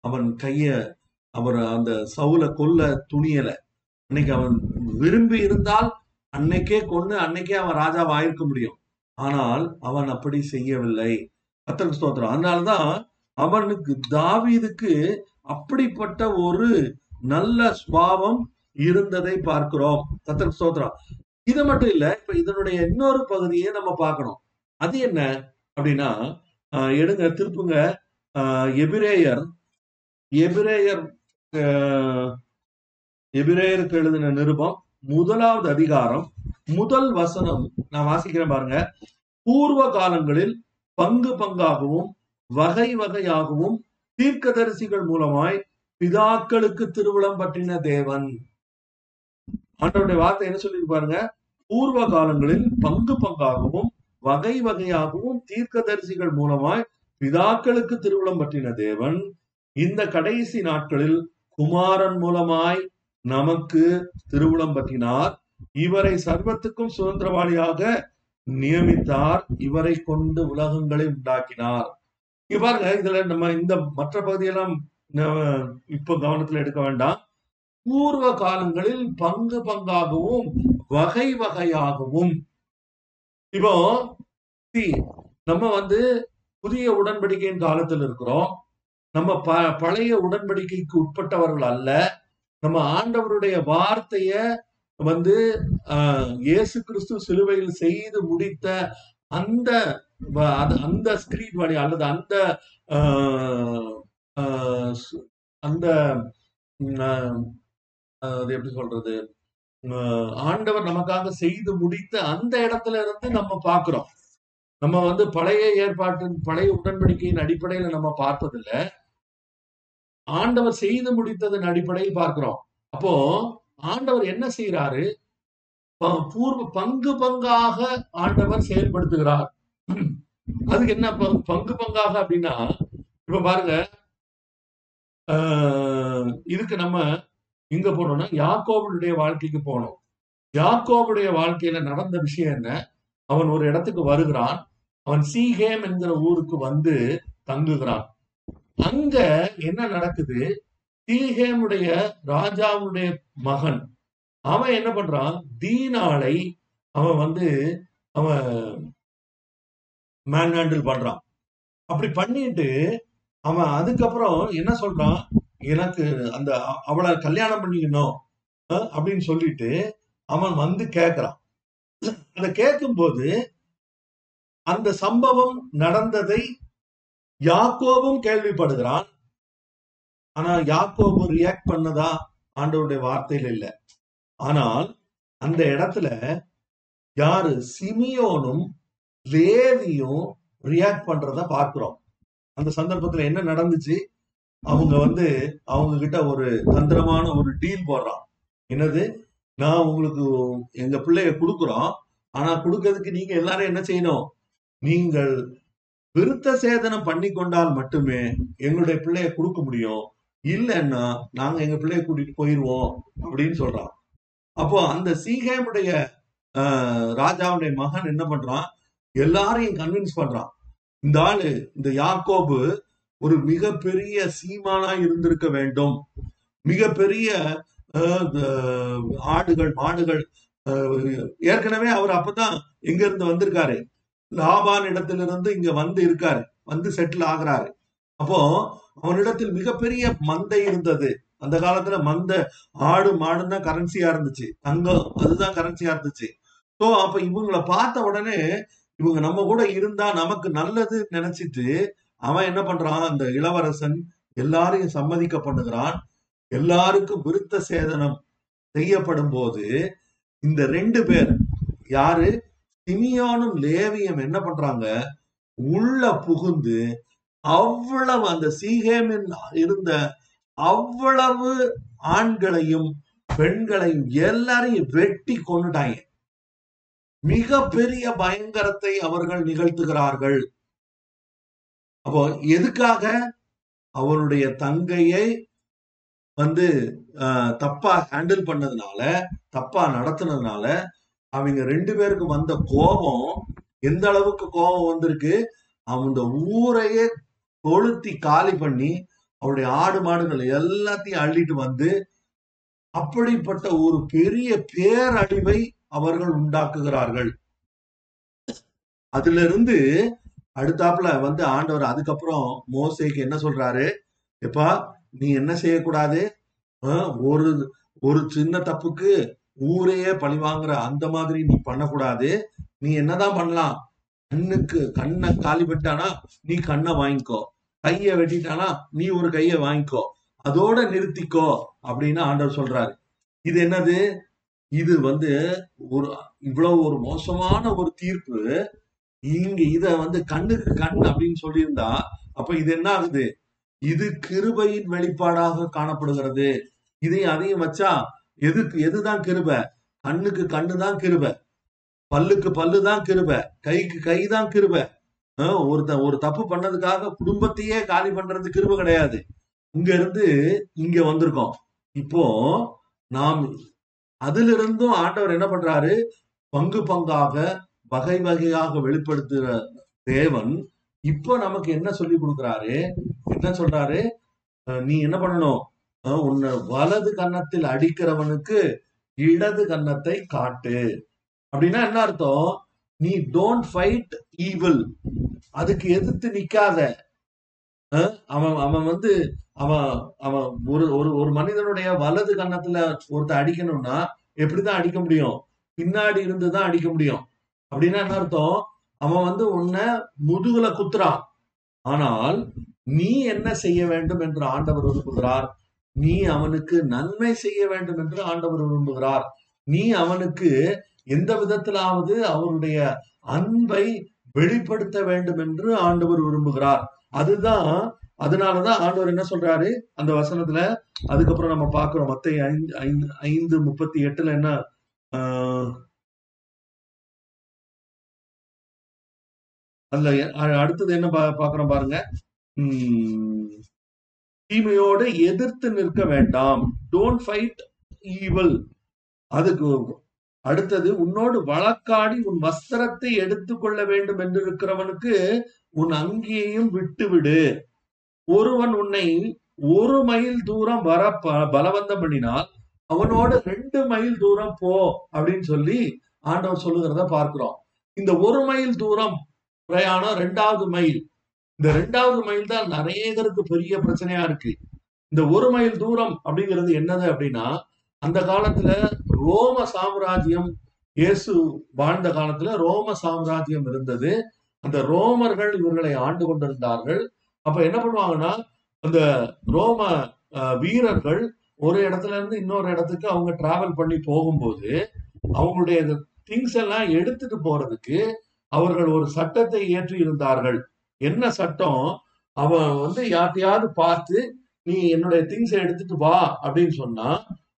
அவன் அவர் அந்த சவுல கொல்ல துணியல. அன்னைக்கு அவன் விரும்பி இருந்தால் அன்னைக்கே கொண்டு அன்னைக்கே அவன் ராஜாவா ஆயிருக்க முடியும். ஆனால் அவன் அப்படி செய்யவில்லை. கர்த்தருக்கு ஸ்தோத்திரம். அதனால்தான் அவனுக்கு, தாவீதுக்கு அப்படிப்பட்ட ஒரு நல்ல சுபாவம் இருந்ததை பார்க்கிறோம். கர்த்தருக்கு ஸ்தோத்திரம். இது மட்டும் இல்ல, இப்ப இதனுடைய இன்னொரு பகுதியை நம்ம பார்க்கணும். அது என்ன அப்படின்னா, எடுங்க, திருப்புங்க, எபிரேயருக்கு எழுதின நிருபம் 1வது அதிகாரம் 1 வசனம் நான் வாசிக்கிறேன் பாருங்க. பூர்வ காலங்களில் பங்கு பங்காகவும் வகை வகையாகவும் தீர்க்கதரிசிகள் மூலமாய் பிதாக்களுக்கு திருவுளம் பற்றின தேவன். ஆண்டவருடைய வார்த்தை என்ன சொல்லி பாருங்க. பூர்வ காலங்களில் பங்கு பங்காகவும் வகை வகையாகவும் தீர்க்கதரிசிகள் மூலமாய் பிதாக்களுக்கு திருவுளம் பற்றின தேவன் இந்த கடைசி நாட்களில் குமாரன் மூலமாய் நமக்கு திருவுளம் பற்றினார். இவரை சர்வத்துக்கும் சுதந்திரவாளியாக நியமித்தார். இவரை கொண்டு உலகங்களை உண்டாக்கினார். இங்க பாருங்க, இதுல நம்ம இந்த மற்ற பகுதியெல்லாம் இப்ப கவனத்துல எடுக்க வேண்டாம். பூர்வ காலங்களில் பங்கு பங்காகவும் வகை வகையாகவும். இப்போ நம்ம புதிய உடன்படிக்கையின் காலத்தில் இருக்கிறோம். நம்ம பழைய உடன்படிக்கைக்கு உட்பட்டவர்கள் அல்ல. நம்ம ஆண்டவருடைய வார்த்தைய இயேசு கிறிஸ்து சிலுவையில் செய்து முடித்த அந்த ஸ்கிரீட் வழி அல்லது அந்த எப்படி சொல்றது, ஆண்டவர் நமக்காக செய்து முடித்த அந்த இடத்துல இருந்து நம்ம பார்க்கிறோம். நம்ம பழைய ஏற்பாட்டின் பழைய உடன்படிக்கையின் அடிப்படையில நம்ம பார்ப்பதில்லை, ஆண்டவர் செய்து முடித்ததன் அடிப்படையில் பார்க்கிறோம். அப்போ ஆண்டவர் என்ன செய்யறாரு, பூர்வ பங்கு பங்காக ஆண்டவர் செயல்படுத்துகிறார். அதுக்கு என்ன பங்கு பங்காக அப்படின்னா, இப்ப பாருங்க, இதுக்கு நம்ம இங்க போனோம்னா யாக்கோபுடைய வாழ்க்கைக்கு போனோம். யாக்கோபுடைய வாழ்க்கையில நடந்த விஷயம் என்ன, அவன் ஒரு இடத்துக்கு வருகிறான். அவன் சீகேம் என்கிற ஊருக்கு தங்குகிறான். அங்க என்ன நடக்குது, சீகேமுடைய ராஜாவுடைய மகன் அவன் என்ன பண்றான், தீனாளை அவன் மேன் ஹேண்டில் பண்றான். அப்படி பண்ணிட்டு அவன் அதுக்கப்புறம் என்ன சொல்றான், எனக்கு அவளை கல்யாணம் பண்ணிக்கணும் அப்படின்னு சொல்லிட்டு அவன் கேட்கிறான். அதை கேட்கும் போது அந்த சம்பவம் நடந்ததை யாக்கோபும் கேள்விப்படுகிறான். ஆனா யாக்கோபு ரியாக்ட் பண்ணதா ஆண்டவருடைய வார்த்தையில இல்ல. ஆனால் அந்த இடத்துல யாரு, சிமியோனும் லேவியும் ரியாக்ட் பண்றத பார்க்கிறோம். அந்த சந்தர்ப்பத்துல என்ன நடந்துச்சு, அவங்க அவங்க கிட்ட ஒரு தந்திரமான ஒரு டீல் போடுறான். என்னது, நான் உங்களுக்கு எங்க பிள்ளைய கொடுக்குறோம், ஆனா கொடுக்கறதுக்கு நீங்க எல்லாரும் என்ன செய்யணும், நீங்கள் விருத்த சேதனம் பண்ணி கொண்டால் மட்டுமே எங்களுடைய பிள்ளைய கொடுக்க முடியும், இல்லைன்னா நாங்க எங்க பிள்ளைய கூட்டிட்டு போயிருவோம் அப்படின்னு சொல்றான். அப்போ அந்த சீகேமுடைய ராஜாவுடைய மகன் என்ன பண்றான், எல்லாரையும் கன்வின்ஸ் பண்றான். இந்த ஆளு, இந்த யாக்கோபு ஒரு மிகப்பெரிய சீமானா இருந்திருக்க வேண்டும், மிகப்பெரிய ஆடுகள் மாடுகள், ஏற்கனவே அவர் அப்பதான் எங்க இருந்து வந்திருக்காரு, லாபான் இடத்திலிருந்து இங்க இருக்காரு, செட்டில் ஆகுறாரு. அப்போ அவனிடத்தில் மிகப்பெரிய மந்தை இருந்தது. அந்த காலத்துல ஆடு மாடுன்னு தான் கரன்சியா இருந்துச்சு, தங்கம் அதுதான் கரன்சியா இருந்துச்சு. சோ அப்ப இவங்களை பார்த்த உடனே இவங்க நம்ம கூட இருந்தா நமக்கு நல்லது நினைச்சிட்டு அவன் என்ன பண்றான், அந்த இளவரசன் எல்லாரையும் சம்மதிக்க பண்ணுகிறான். எல்லாருக்கும் விருத்த சேதனம் செய்யப்படும் போது இந்த 2 பேர் யாரு, சிமியோனும் லேவியும் என்ன பண்றாங்க, உள்ள புகுந்து அவ்வளவு அந்த சீகேமில் இருந்த அவ்வளவு ஆண்களையும் பெண்களையும் எல்லாரையும் வெட்டி கொண்டுட்டாங்க. மிக பெரிய பயங்கரத்தை அவர்கள் நிகழ்த்துகிறார்கள். அப்போ எதுக்காக? அவருடைய தங்கையை தப்பா ஹேண்டில் பண்ணதுனால, தப்பா நடத்தினதுனால அவங்க 2 பேருக்கு வந்த கோபம் எந்த அளவுக்கு கோபம் வந்திருக்கு, அந்த ஊரையே கொளுத்தி காலி பண்ணி அவருடைய ஆடு மாடுகள் எல்லாத்தையும் அள்ளிட்டு வந்து அப்படிப்பட்ட ஒரு பெரிய பேரழிவை அவர்கள் உண்டாக்குகிறார்கள். அதுல இருந்து அடுத்தாப்புல ஆண்டவர் அதுக்கப்புறம் மோசேக்கு என்ன சொல்றாரு, எப்பா நீ என்ன செய்யக்கூடாது, ஒரு ஒரு சின்ன தப்புக்கு ஊரையே பழி வாங்குற அந்த மாதிரி நீ பண்ணக்கூடாது. நீ என்னதான் பண்ணலாம், கண்ணை காலி பண்ணிட்டானா நீ கண்ணை வாங்கிக்கோ, கைய வெட்டிட்டானா நீ ஒரு கைய வாங்கிக்கோ, அதோட நிறுத்திக்கோ அப்படின்னு ஆண்டவர் சொல்றாரு. இது என்னது, இது ஒரு இவ்வளவு ஒரு மோசமான ஒரு தீர்ப்பு. இங்க இத கண்ணுக்கு கண் அப்படின்னு சொல்லியிருந்தா அப்ப இது என்ன ஆகுது, இது கிருபையின் வெளிப்பாடாக காணப்படுகிறது. இதையும் அதையும் வச்சா எதுதான் கிருபை, கண்ணுக்கு கண்ணுதான் கிருபை, பல்லுக்கு பல்லுதான் கிருபை, கைக்கு கை தான் கிருபை. ஒரு தப்பு பண்ணதுக்காக குடும்பத்தையே காலி பண்றது கிருபை கிடையாது. இங்க இருந்து இங்க வந்திருக்கோம். இப்போ நாம் அதுல இருந்தும் ஆண்டவர் என்ன பண்றாரு, பங்கு பங்காக வகை வகையாக வெளிப்படுத்துற தேவன் இப்போ நமக்கு என்ன சொல்லி கொடுக்கிறாரு, என்ன சொல்றாரு, நீ என்ன பண்ணணும், உன்னை வலது கன்னத்தில் அடிக்கிறவனுக்கு இடது கன்னத்தை காட்டு. அப்படின்னா என்ன அர்த்தம், நீ டோன்ட் ஃபைட் ஈவில், அதுக்கு எதிர்த்து நிக்காத. அவன் அவன் அவன் ஒரு மனிதனுடைய வலது கன்னத்துல ஒருத்த அடிக்கணும்னா எப்படிதான் அடிக்க முடியும், பின்னாடி இருந்துதான் அடிக்க முடியும். அப்படின்னா என்ன அர்த்தம், அவன் உன்னை முதுகுல குத்துறான். ஆனால் நீ என்ன செய்ய வேண்டும் என்று ஆண்டவர் விரும்புகிறார், நீ அவனுக்கு நன்மை செய்ய வேண்டும் என்று ஆண்டவர் விரும்புகிறார். நீ அவனுக்கு எந்த விதத்திலாவது அவருடைய அன்பை வெளிப்படுத்த வேண்டும் என்று ஆண்டவர் விரும்புகிறார். அதனாலதான் ஆண்டவர் என்ன சொல்றாரு அந்த வசனத்துல, அதுக்கப்புறம் நம்ம பாக்குறோம் மத்தேயு 5:38 என்ன, அதுல அடுத்தது என்ன பாக்குறோம் பாருங்க, தீமையோடு எதிர்த்து நிற்க வேண்டாம், டோன்ட் ஃபைட் ஈவில். அதுக்கு அடுத்தது, உன்னோடு வழக்காடி உன் வஸ்திரத்தை எடுத்துக்கொள்ள வேண்டும் என்று இருக்கிறவனுக்கு உன் அங்கியையும் விட்டுவிடு. ஒருவன் உன்னை 1 மைல் தூரம் வர பலவந்தம் பண்ணினால் அவனோட 2 மைல் தூரம் போ அப்படின்னு சொல்லி ஆண்டவர் சொல்லுகிறத பார்க்கிறோம். இந்த 1 மைல் தூரம் பிரயாணம் 2வது மைல், இந்த 2வது மைல் தான் நிறைய பேருக்கு பெரிய பிரச்சனையா இருக்கு. இந்த 1 மைல் தூரம் அப்படிங்கிறது என்னது அப்படின்னா, அந்த காலத்துல ரோம சாம்ராஜ்யம், இயேசு வாழ்ந்த காலத்துல ரோம சாம்ராஜ்யம் இருந்தது. அந்த ரோமர்கள் இவர்களை ஆண்டு கொண்டிருந்தார்கள். அப்ப என்ன பண்ணுவாங்கன்னா, அந்த ரோம வீரர்கள் ஒரு இடத்துல இருந்து இன்னொரு இடத்துக்கு அவங்க டிராவல் பண்ணி போகும்போது அவங்களுடைய திங்ஸ் எல்லாம் எடுத்துட்டு போறதுக்கு அவர்கள் ஒரு சட்டத்தை ஏற்றி இருந்தார்கள். என்ன சட்டம், அவன் யார்ட்டையாவது பார்த்து நீ என்னுடைய திங்ஸை எடுத்துட்டு வா அப்படின்னு சொன்னா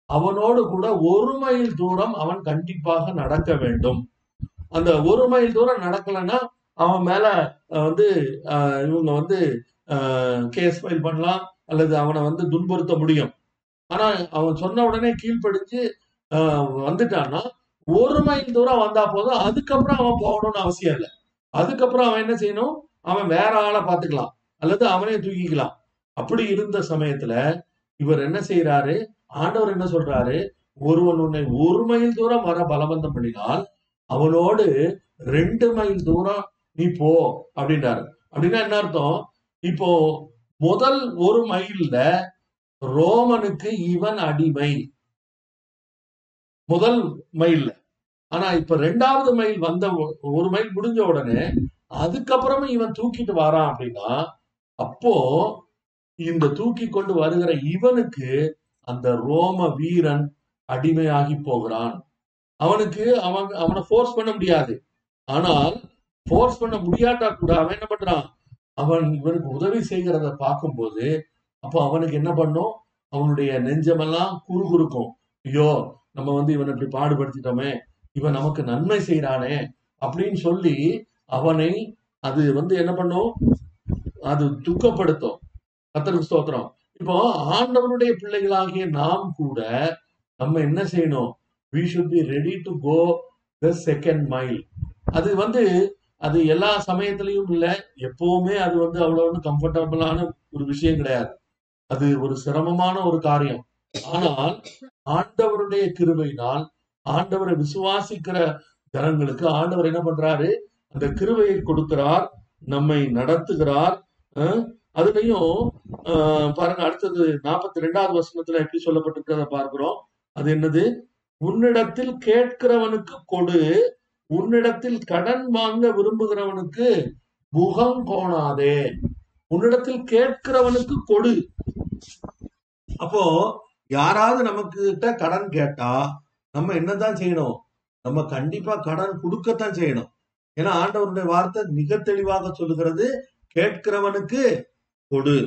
அவனோடு கூட 1 மைல் தூரம் அவன் கண்டிப்பாக நடக்க வேண்டும். அந்த 1 மைல் தூரம் நடக்கலைன்னா அவன் மேல இவங்க கேஸ் ஃபைல் பண்ணலாம் அல்லது அவனை துன்புறுத்த முடியும். ஆனா அவன் சொன்ன உடனே கீழ்ப்படிஞ்சு வந்துட்டான்னா 1 மைல் தூரம் வந்தா போதும், அதுக்கப்புறம் அவன் போகணும்னு அவசியம் இல்லை. அதுக்கப்புறம் அவன் என்ன செய்யணும், அவன் வேற ஆளை பார்த்துக்கலாம் அல்லது அவனே தூக்கிக்கலாம். அப்படி இருந்த சமயத்துல இவர் என்ன செய்யறாரு, ஆண்டவர் என்ன சொல்றாரு, ஒருவன் உன்னை 1 மைல் தூரம் வர பலவந்தம் பண்ணினால் அவனோடு 2 மைல் தூரம் நீ போ அப்படின்றாரு. அப்படின்னா என்ன அர்த்தம், இப்போ முதல் 1 மைல்ல ரோமனுக்கு இவன் அடிமை, முதல் மைல்ல. ஆனா இப்ப 2வது மைல் 1 மைல் முடிஞ்ச உடனே அதுக்கப்புறமும் இவன் தூக்கிட்டு வரான் அப்படின்னா, அப்போ இந்த தூக்கி கொண்டு வருகிற இவனுக்கு அந்த ரோம வீரன் அடிமையாகி போகிறான். அவனுக்கு அவனை ஃபோர்ஸ் பண்ண முடியாது. ஆனால் ஃபோர்ஸ் பண்ண முடியாட்டா கூட அவன் என்ன பண்றான், அவன் இவனுக்கு உதவி செய்கிறத பார்க்கும்போது அப்போ அவனுக்கு என்ன பண்ணும், அவனுடைய நெஞ்சமெல்லாம் குறுகுறுக்கும். ஐயோ, நம்ம இவனை இப்படி பாடுபடுத்திட்டோமே, இவன் நமக்கு நன்மை செய்யறானே அப்படின்னு சொல்லி அவனை அது என்ன பண்ணும், அது துக்கப்படுத்தும். கர்த்தருக்கு ஸ்தோத்திரம். இப்போ ஆண்டவருடைய பிள்ளைகளாகிய நாம் கூட நம்ம என்ன செய்யணும், we should be ready to go the second mile. அது அது எல்லா சமயத்திலையும் இல்ல, எப்பவுமே அது அவ்வளவு கம்ஃபர்டபுளான ஒரு விஷயம் கிடையாது. அது ஒரு சிரமமான ஒரு காரியம். ஆனால் ஆண்டவருடைய கிருபையினால் ஆண்டவரை விசுவாசிக்கிற ஜனங்களுக்கு ஆண்டவர் என்ன பண்றாரு, அந்த கிருபையை கொடுக்கிறார், நம்மை நடத்துகிறார். அதுலயும் பாருங்க, அடுத்தது 42வது வசனத்துல எப்படி சொல்லப்பட்டிருக்கிறத பார்க்கிறோம். அது என்னது, உன்னிடத்தில் கேட்கிறவனுக்கு கொடு, உன்னிடத்தில் கடன் வாங்க விரும்புகிறவனுக்கு முகம் கோணாதே. உன்னிடத்தில் கேட்கிறவனுக்கு கொடு. அப்போ யாராவது நமக்கு கிட்ட கடன் கேட்டா நம்ம என்னதான் செய்யணும், நம்ம கண்டிப்பா கடன் கொடுக்கத்தான் செய்யணும். ஏன்னா ஆண்டவருடைய வார்த்தை மிக தெளிவாக சொல்லுகிறது, கேட்கிறவனுக்கு கொடு.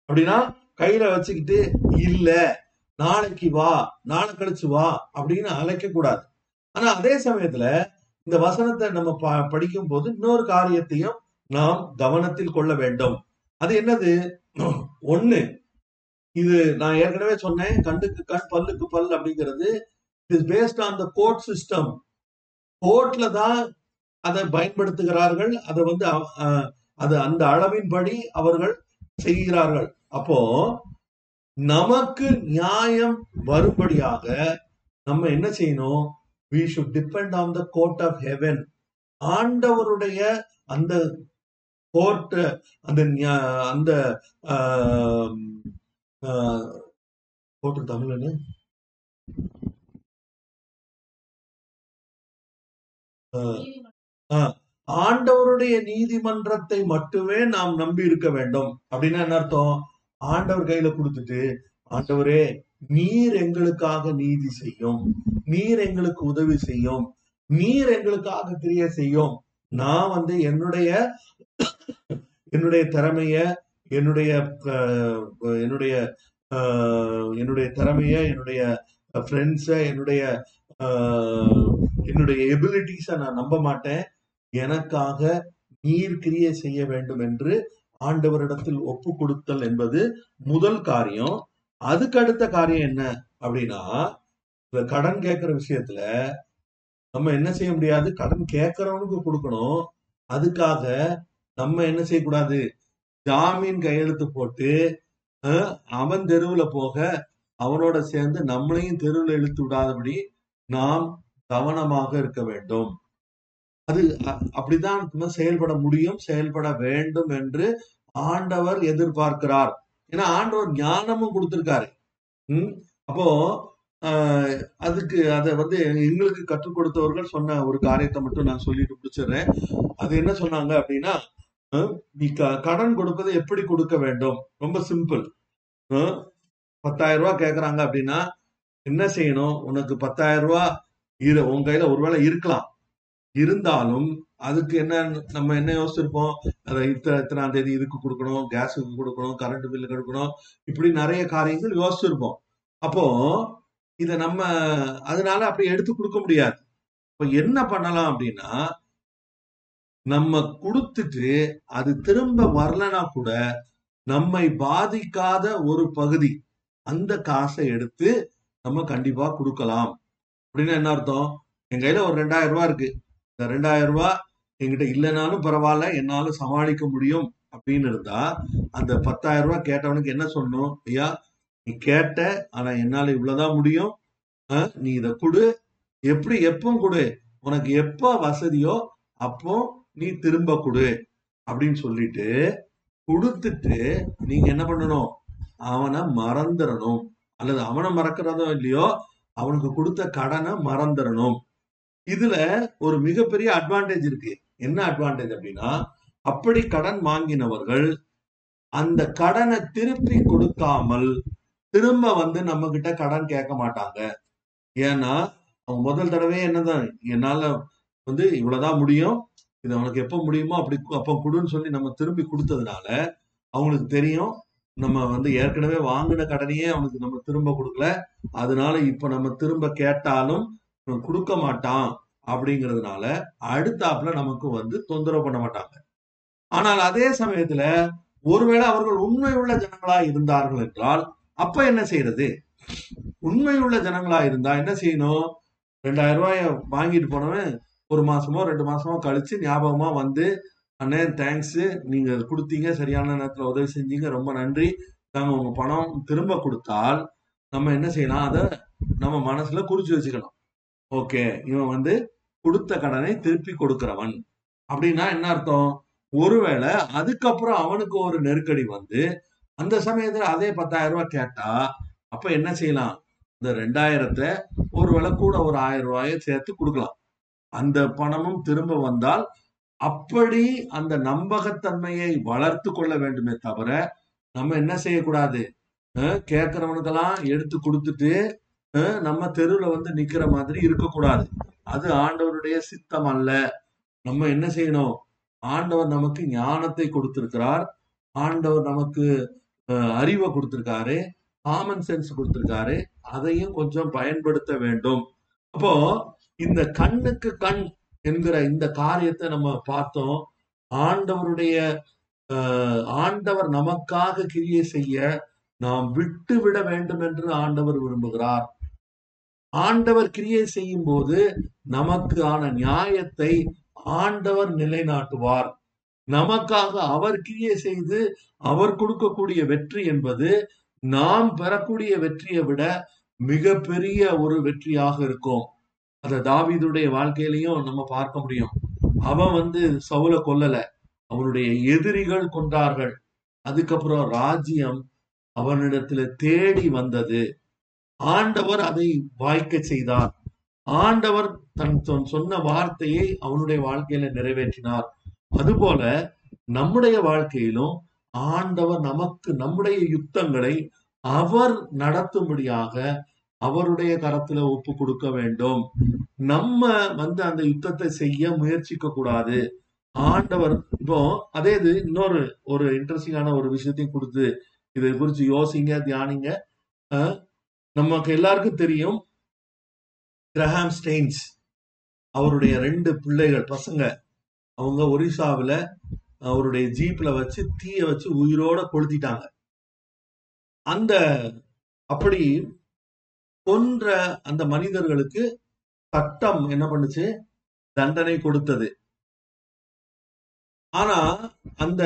அப்படின்னா கையில வச்சுக்கிட்டு இல்ல நாளைக்கு வா, நாளை கழிச்சு வா அப்படின்னு அழைக்க கூடாது. ஆனா அதே சமயத்துல இந்த வசனத்தை நம்ம படிக்கும் போது இன்னொரு காரியத்தையும் நாம் கவனத்தில் கொள்ள வேண்டும். அது என்னது, ஒண்ணு, இது நான் ஏற்கனவே சொன்னேன், கண்ணுக்கு கண் பல்லுக்கு பல் அப்படிங்கிறது it is based on the court system. கோர்ட்ல தான் அதை பயன்படுத்துகிறார்கள். அதை அது அந்த அளவின்படி அவர்கள் செய்கிறார்கள். அப்போ நமக்கு நியாயம் வரும்படியாக நம்ம என்ன செய்யணும், we should depend on the court of heaven. ஆண்டவருடைய அந்த கோர்ட், அந்த கோர்ட் தமிழ்னு ஆண்டவருடைய நீதிமன்றத்தை மட்டுமே நாம் நம்பி இருக்க வேண்டும். அப்படின்னா என்ன அர்த்தம், ஆண்டவர் கையில கொடுத்துட்டு, ஆண்டவரே நீர் எங்களுக்காக நீதி செய்யும், நீர் எங்களுக்கு உதவி செய்யும், நீர் எங்களுக்காக கிரியை செய்யும். நான் என்னுடைய திறமைய, என்னுடைய என்னுடைய என்னுடைய திறமைய, என்னுடைய ஃப்ரெண்ட்ஸ, என்னுடைய எபிலிட்டிஸ நான் நம்ப மாட்டேன். எனக்காக நீர் கிரியை செய்ய வேண்டும் என்று ஆண்டவரிடத்தில் ஒப்பு கொடுத்தல் என்பது முதல் காரியம். அதுக்கு அடுத்த காரியம் என்ன அப்படின்னா, கடன் கேட்கிற விஷயத்துல நம்ம என்ன செய்ய முடியாது, கடன் கேட்கறவனுக்கு கொடுக்கணும். அதுக்காக நம்ம என்ன செய்யக்கூடாது, ஜாமீன் கையெழுத்து போட்டு அவன் தெருவுல போக அவனோட சேர்ந்து நம்மளையும் தெருவில் இழுத்து விடாதபடி நாம் கவனமாக இருக்க வேண்டும். அது அப்படிதான் செயல்பட முடியும், செயல்பட வேண்டும் என்று ஆண்டவர் எதிர்பார்க்கிறார். ஏன்னா ஆண்டவர் ஞானமும் கொடுத்திருக்காரு. அப்போ அதுக்கு அதை எங்களுக்கு கற்றுக் கொடுத்தவர்கள் சொன்ன ஒரு காரியத்தை மட்டும் நான் சொல்லிட்டு முடிச்சிடுறேன். அது என்ன சொன்னாங்க அப்படின்னா, நீ கடன் கொடுப்பதை எப்படி கொடுக்க வேண்டும், ரொம்ப சிம்பிள். 10,000 ரூபாய் கேக்குறாங்க அப்படின்னா என்ன செய்யணும், உனக்கு 10,000 ரூபாய் உன் கையில ஒருவேளை இருக்கலாம், இருந்தாலும் அதுக்கு என்ன நம்ம என்ன யோசிச்சிருப்போம், அதை இத்தனாம் தேதி இதுக்கு கொடுக்கணும், கேஸுக்கு கொடுக்கணும், கரண்ட் பில்லு கொடுக்கணும், இப்படி நிறைய காரியங்கள் யோசிச்சிருப்போம். அப்போ இத நம்ம அதனால அப்படி எடுத்து கொடுக்க முடியாது. இப்ப என்ன பண்ணலாம் அப்படின்னா, நம்ம கொடுத்துட்டு அது திரும்ப வரலனா கூட நம்மை பாதிக்காத ஒரு பகுதி அந்த காசை எடுத்து நம்ம கண்டிப்பா கொடுக்கலாம். அப்படின்னு என்ன அர்த்தம், என் கையில ஒரு 2,000 ரூபாய் இருக்கு, இந்த 2,000 ரூபாய் என்கிட்ட இல்லைனாலும் பரவாயில்ல, என்னால சமாளிக்க முடியும் அப்படின்னு இருந்தா, அந்த 10,000 ரூபாய் கேட்டவனுக்கு என்ன சொல்லணும், ஐயா நீ கேட்ட, ஆனா என்னால இவ்வளவுதான் முடியும், நீ இத கொடு, எப்படி எப்பவும் கொடு, உனக்கு எப்ப வசதியோ அப்போ நீ திரும்ப கொடு அப்படின்னு சொல்லிட்டு கொடுத்துட்டு நீங்க என்ன பண்ணணும், அவனை மறந்துடணும். அல்லது அவனை மறக்கிறதோ இல்லையோ, அவனுக்கு கொடுத்த கடனை மறந்துடணும். இதுல ஒரு மிகப்பெரிய அட்வான்டேஜ் இருக்கு. என்ன அட்வான்டேஜ் அப்படின்னா, அப்படி கடன் வாங்கினவர்கள் அந்த கடனை திருப்பி கொடுக்காமல் திரும்ப வந்து நம்ம கிட்ட கடன் கேட்க மாட்டாங்க. ஏன்னா அவங்க முதல் தடவை என்னதான் என்னால வந்து இவ்வளவுதான் முடியும், இது அவனுக்கு எப்ப முடியுமோ அப்படி அப்ப கொடுன்னு சொல்லி நம்ம திரும்பி கொடுத்ததுனால அவங்களுக்கு தெரியும் நம்ம வந்து ஏற்கனவே வாங்கின கடனையே அவனுக்கு நம்ம திரும்ப கொடுக்கல, அதனால இப்ப நம்ம திரும்ப கேட்டாலும் இவன் கொடுக்க மாட்டான் அப்படிங்கிறதுனால அடுத்தாப்புல நமக்கு வந்து தொந்தரவு பண்ண மாட்டாங்க. ஆனால் அதே சமயத்துல ஒருவேளை அவர்கள் உண்மை உள்ள ஜனங்களா இருந்தார்கள் என்றால் அப்ப என்ன செய்யறது? உண்மை உள்ள ஜனங்களா இருந்தா என்ன செய்யணும்? 2000 ரூபாய வாங்கிட்டு போனவன் ஒரு மாசமோ 2 மாசமோ கழிச்சு ஞாபகமா வந்து, அண்ணே தேங்க்ஸ், நீங்க கொடுத்தீங்க, சரியான நேரத்துல உதவி செஞ்சீங்க, ரொம்ப நன்றி, நாங்க உங்க பணம் திரும்ப கொடுத்தால் நம்ம என்ன செய்யலாம்? அதை நம்ம மனசுல குறிச்சு வச்சுக்கணும். ஓகே, இவன் வந்து கொடுத்த கடனை திருப்பி கொடுக்கிறவன் அப்படின்னா என்ன அர்த்தம்? ஒருவேளை அதுக்கப்புறம் அவனுக்கு ஒரு நெருக்கடி வந்து அந்த சமயத்துல அதே 10,000 ரூபாய் கேட்டா அப்ப என்ன செய்யலாம்? இந்த 2000 ஒருவேளை கூட ஒரு 1000 ரூபாயை சேர்த்து கொடுக்கலாம். அந்த பணமும் திரும்ப வந்தால் அப்படி அந்த நம்பகத்தன்மையை வளர்த்து கொள்ள வேண்டுமே தவிர நம்ம என்ன செய்யக்கூடாது? கேட்கிறவனுக்கெல்லாம் எடுத்து கொடுத்துட்டு நம்ம தெருவுல வந்து நிக்கிற மாதிரி இருக்கக்கூடாது. அது ஆண்டவருடைய சித்தம் அல்ல. நம்ம என்ன செய்யணும்? ஆண்டவர் நமக்கு ஞானத்தை கொடுத்திருக்கிறார், ஆண்டவர் நமக்கு அறிவை கொடுத்திருக்காரு, காமன் சென்ஸ் கொடுத்திருக்காரு, அதையும் கொஞ்சம் பயன்படுத்த வேண்டும். அப்போ இந்த கண்ணுக்கு கண் என்கிற இந்த காரியத்தை நம்ம பார்த்தோம். ஆண்டவருடைய ஆண்டவர் நமக்காக கிரியை செய்ய நாம் விட்டு விட வேண்டும் என்று ஆண்டவர் விரும்புகிறார். ஆண்டவர் கிரியை செய்யும் போது நமக்கு ஆன நியாயத்தை ஆண்டவர் நிலைநாட்டுவார். நமக்காக அவர் கிரியை செய்து அவர் கொடுக்கக்கூடிய வெற்றி என்பது நாம் பெறக்கூடிய வெற்றியை விட மிகப்பெரிய ஒரு வெற்றியாக இருக்கும். அத தாவீதுடைய வாழ்க்கையிலையும் நம்ம பார்க்க முடியும். அவன் வந்து சவுல கொல்லல, அவனுடைய எதிரிகள் கொண்டார்கள். அதுக்கப்புறம் ராஜ்யம் அவனிடத்துல தேடி வந்தது. ஆண்டவர் அதை வாய்க்க செய்தார். ஆண்டவர் தன் சொன்ன வார்த்தையை அவனுடைய வாழ்க்கையில நிறைவேற்றினார். அதுபோல நம்முடைய வாழ்க்கையிலும் ஆண்டவர் நமக்கு நம்முடைய யுத்தங்களை அவர் நடத்தும்படியாக அவருடைய கரத்துல ஒப்பு கொடுக்க வேண்டும். நம்ம வந்து அந்த யுத்தத்தை செய்ய முயற்சிக்க கூடாது. ஆண்டவர் இப்போ அதே இது இன்னொரு ஒரு இன்ட்ரெஸ்டிங்கான ஒரு விஷயத்தையும் கொடுத்து இதை குறிச்சு யோசிங்க, தியானிங்க. நமக்கு எல்லாருக்கும் தெரியும், கிரஹாம் ஸ்டெயின்ஸ் அவருடைய 2 பிள்ளைகள் பசங்க அவங்க ஒரிசாவில அவருடைய ஜீப்ல வச்சு தீய வச்சு உயிரோட கொளுத்திட்டாங்க. அந்த அப்படி கொன்ற அந்த மனிதர்களுக்கு சட்டம் என்ன பண்ணுச்சு? தண்டனை கொடுத்தது. ஆனா அந்த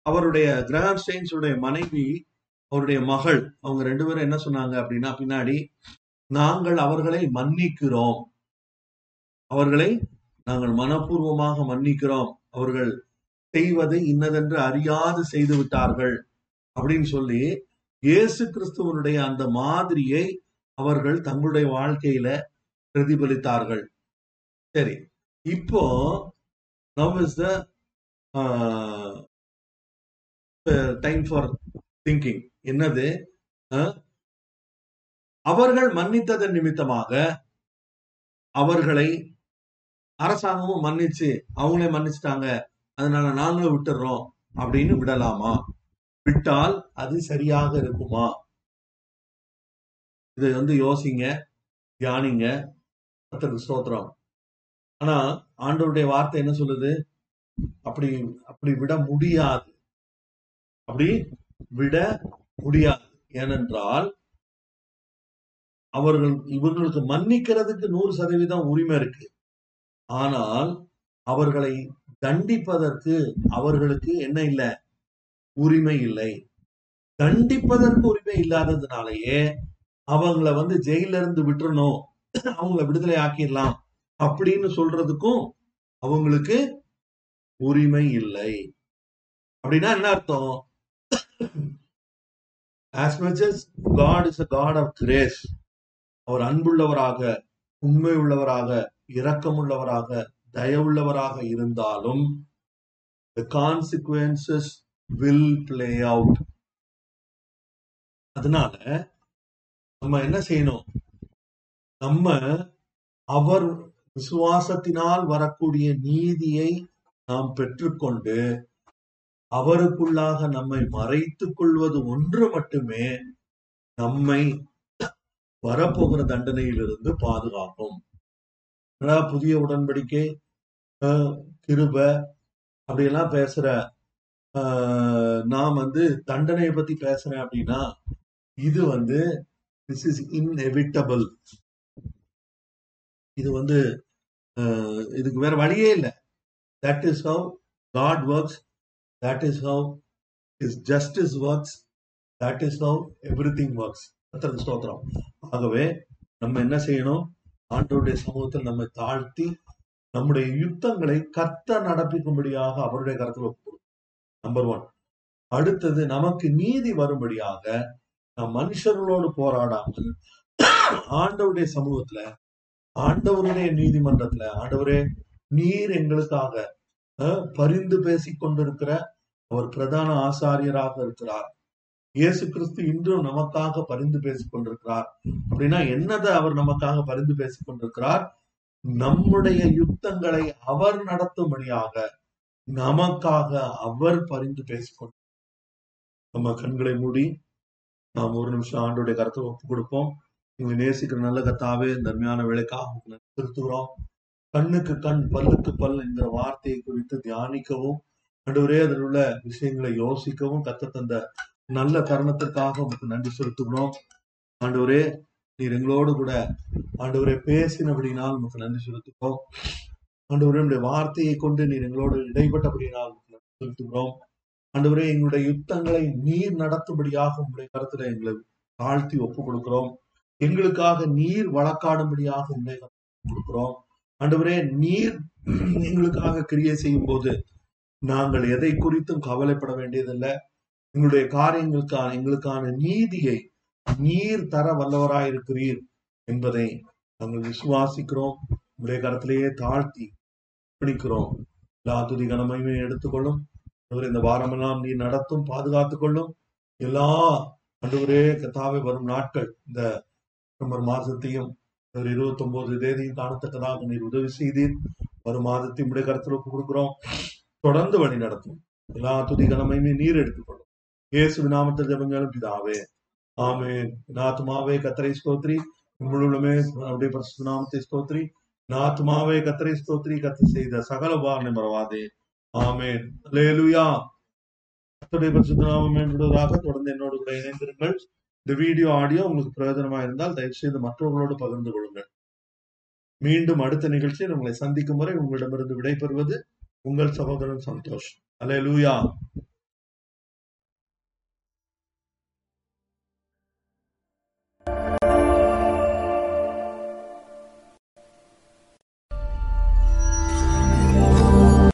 அவருடைய கிரஹாம் ஸ்டெயின்ஸ் உடைய மனைவி, அவருடைய மகள், அவங்க 2 பேரும் என்ன சொன்னாங்க அப்படின்னா, பின்னாடி நாங்கள் அவர்களை மன்னிக்கிறோம், அவர்களை நாங்கள் மனப்பூர்வமாக மன்னிக்கிறோம், அவர்கள் செய்வதை இன்னதென்று அறியாது செய்து விட்டார்கள் அப்படின்னு சொல்லி இயேசு கிறிஸ்துவனுடைய அந்த மாதிரியை அவர்கள் தங்களுடைய வாழ்க்கையில பிரதிபலித்தார்கள். சரி, இப்போ now is the time for thinking. என்னது? அவர்கள் மன்னித்ததன் நிமித்தமாக அவர்களை அரசாங்கமும் மன்னிச்சு அவங்களே மன்னிச்சிட்டாங்க, அதனால நாங்களும் விட்டுறோம் அப்படின்னு விடலாமா? விட்டால் அது சரியாக இருக்குமா? இதை வந்து யோசிங்க, தியானிங்க. கர்த்தருக்கு ஸ்தோத்திரம். ஆனா ஆண்டவருடைய வார்த்தை என்ன சொல்லுது? அப்படி அப்படி விட முடியாது, அப்படி விட முடியாது. ஏனென்றால் இவர்களுக்கு மன்னிக்கிறதுக்கு 100% உரிமை இருக்கு. ஆனால் அவர்களை தண்டிப்பதற்கு அவர்களுக்கு என்ன இல்லை? உரிமை இல்லை. தண்டிப்பதற்கு உரிமை இல்லாததுனாலேயே அவங்கள வந்து ஜெயில இருந்து விட்டுறணும், அவங்கள விடுதலை ஆக்கிடலாம் அப்படின்னு சொல்றதுக்கும் அவங்களுக்கு உரிமை இல்லை. அப்படின்னா என்ன அர்த்தம்? as much as God is a God of grace, அவர் அன்புள்ளவராக, உண்மை உள்ளவராக, இரக்கமுள்ளவராக, தயவுள்ளவராக இருந்தாலும் the consequences will play out. அதனால நம்ம என்ன செய்யணும்? நம்ம அவர் விசுவாசத்தினால் வரக்கூடிய நீதியை நாம் பெற்றுக்கொண்டு அவருக்குள்ளாக நம்மை மறைத்துக் கொள்வது ஒன்று மட்டுமே நம்மை வரப்போகிற தண்டனையிலிருந்து பாதுகாக்கும். புதிய உடன்படிக்கை, கிருப அப்படியெல்லாம் பேசுற நான் தண்டனையை பத்தி பேசுறேன் அப்படின்னா, இது திஸ் இஸ் இன்எவிட்டபிள். இது இதுக்கு வேற வழியே இல்லை. That is how God works. That is how his justice works. That is how everything works. ஸ்தோத்திரம். ஆகவே நம்ம என்ன செய்யணும்? ஆண்டவருடைய சமூகத்தில் நம்மை தாழ்த்தி நம்முடைய யுத்தங்களை கர்த்தர் நடப்பிக்கும்படியாக அவருடைய கருத்தில் ஒப்புக்கொடுக்கும். நம்பர் 1. அடுத்தது, நமக்கு நீதி வரும்படியாக நாம் மனுஷர்களோடு போராடாமல் ஆண்டவருடைய சமூகத்துல, ஆண்டவருடைய நீதிமன்றத்துல, ஆண்டவரே நீர் எங்களுக்காக பரிந்து பேசிக் கொண்டிருக்கிற அவர் பிரதான ஆசாரியராக இருக்கிறார். இயேசு கிறிஸ்து இன்றும் நமக்காக பரிந்து பேசிக் கொண்டிருக்கிறார். அப்படின்னா என்னதை அவர் நமக்காக பரிந்து பேசிக் கொண்டிருக்கிறார்? நம்முடைய யுத்தங்களை அவர் நடத்தும்படியாக நமக்காக அவர் பரிந்து பேசிக்கொண்டு. நம்ம கண்களை மூடி நாம் ஒரு நிமிஷம் ஆண்டோடைய கருத்தை ஒப்பு கொடுப்போம். நீங்க நேசிக்கிற நல்ல கர்த்தாவே, நன்மையான வேலைக்காக திருத்துகிறோம். கண்ணுக்கு கண், பல்லுக்கு பல் என்கிற வார்த்தையை குறித்து தியானிக்கவும், ஆண்டவரே அதில் உள்ள விஷயங்களை யோசிக்கவும் கர்த்தர் தந்த நல்ல தருணத்திற்காக உங்களுக்கு நன்றி செலுத்துகிறோம். ஆண்டவரே, நீர் எங்களோடு கூட ஆண்டவரே பேசினபடினால் உங்களுக்கு நன்றி செலுத்துகிறோம். ஆண்டவரே, நம்முடைய வார்த்தையை கொண்டு நீர் எங்களோடு இடைப்பட்டபடினால் நன்றி செலுத்துகிறோம். ஆண்டவரே, எங்களுடைய யுத்தங்களை நீர் நடத்தும்படியாக உங்களுடைய கருத்துல எங்களை தாழ்த்தி ஒப்பு கொடுக்கிறோம். எங்களுக்காக நீர் வழக்காடும்படியாக உங்களுடைய கொடுக்கிறோம். ஆண்டவரே, நீர் எங்களுக்காக கிரியை செய்யும் போது நாங்கள் எதை குறித்தும் கவலைப்பட வேண்டியதில்லை. எங்களுடைய காரியங்களுக்கான எங்களுக்கான நீதியை நீர் தர வல்லவராயிருக்கிறீர் என்பதை நாங்கள் விசுவாசிக்கிறோம். உங்களுடைய கருத்திலேயே தாழ்த்தி பிடிக்கிறோம். எல்லா துதி கனமையுமே எடுத்துக்கொள்ளும். இந்த வாரமெல்லாம் நீர் நடத்தும், பாதுகாத்துக் கொள்ளும். எல்லா ஆண்டவரே கர்த்தாவே, வரும் நாட்கள் இந்த டிசம்பர் மாதத்தையும் 29 தேதியும் காணத்தக்கதாக நீர் உதவி செய்தீர். வரும் மாதத்தையும் உடைய கருத்தில் ஒப்பு கொடுக்கிறோம். தொடர்ந்து வழி நடத்தும். எல்லா துதி கனமையுமே நீர் எடுத்துக்கொள்ளும். இயேசு நாமத்தில் ஜெபங்களும் பிதாவே, ஆமென். ஆத்துமாவே கர்த்தரை ஸ்தோத்திரி, முழுமே அவருடைய பரிசுத்த நாமத்தை ஸ்தோத்திரி. ஆத்துமாவே கர்த்தரை ஸ்தோத்திரி, கர்த்தர் செய்த சகல உபகாரங்களை மறவாதே. ஆமென். அல்லேலூயா. கர்த்தருடைய பரிசுத்த நாமம் மேம்படுவதாக. தொடர்ந்து என்னோடு கூட இணைந்திருங்கள். இந்த வீடியோ ஆடியோ உங்களுக்கு பிரயோஜனமா இருந்தால் தயவு செய்து மற்றவர்களோடு பகிர்ந்து கொள்ளுங்கள். மீண்டும் அடுத்த நிகழ்ச்சியில் உங்களை சந்திக்கும் வரை உங்களிடமிருந்து விடைபெறுவது உங்கள் சகோதரன் சந்தோஷ். அல்லேலூயா.